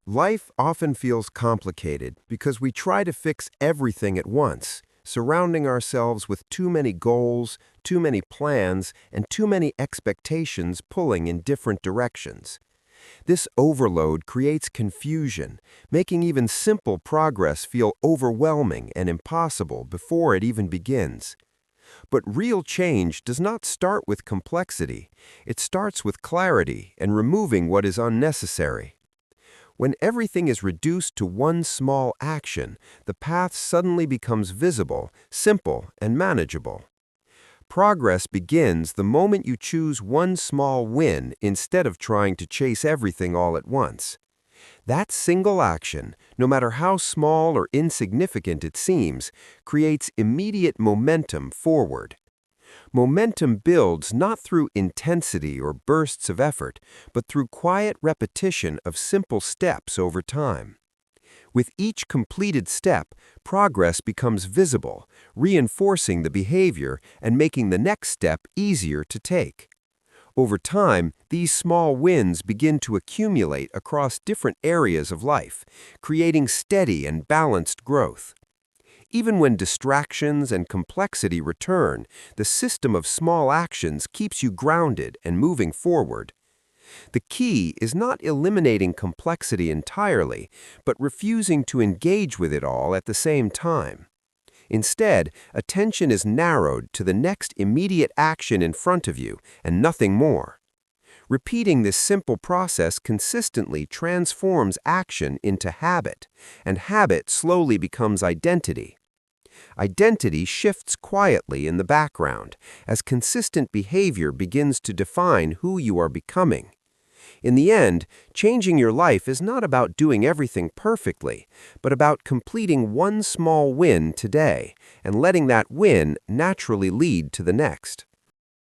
Life often feels complicated because we try to fix everything at once, surrounding ourselves with too many goals, too many plans, and too many expectations pulling in different directions. This overload creates confusion, making even simple progress feel overwhelming and impossible before it even begins. But real change does not start with complexity. It starts with clarity and removing what is unnecessary. When everything is reduced to one small action, the path suddenly becomes visible, simple, and manageable. Progress begins the moment you choose one small win instead of trying to chase everything all at once. That single action, no matter how small or insignificant it seems, creates immediate momentum forward. Momentum builds not through intensity or bursts of effort, but through quiet repetition of simple steps over time. With each completed step, progress becomes visible, reinforcing the behavior and making the next step easier to take. Over time, these small wins begin to accumulate across different areas of life, creating steady and balanced growth. Even when distractions and complexity return, the system of small actions keeps you grounded and moving forward. The key is not eliminating complexity entirely, but refusing to engage with it all at the same time. Instead, attention is narrowed to the next immediate action in front of you and nothing more. Repeating this simple process consistently transforms action into habit, and habit slowly becomes identity. Identity shifts quietly in the background as consistent behavior begins to define who you are becoming. In the end, changing your life is not about doing everything perfectly, but about completing one small win today and letting that win naturally lead to the next.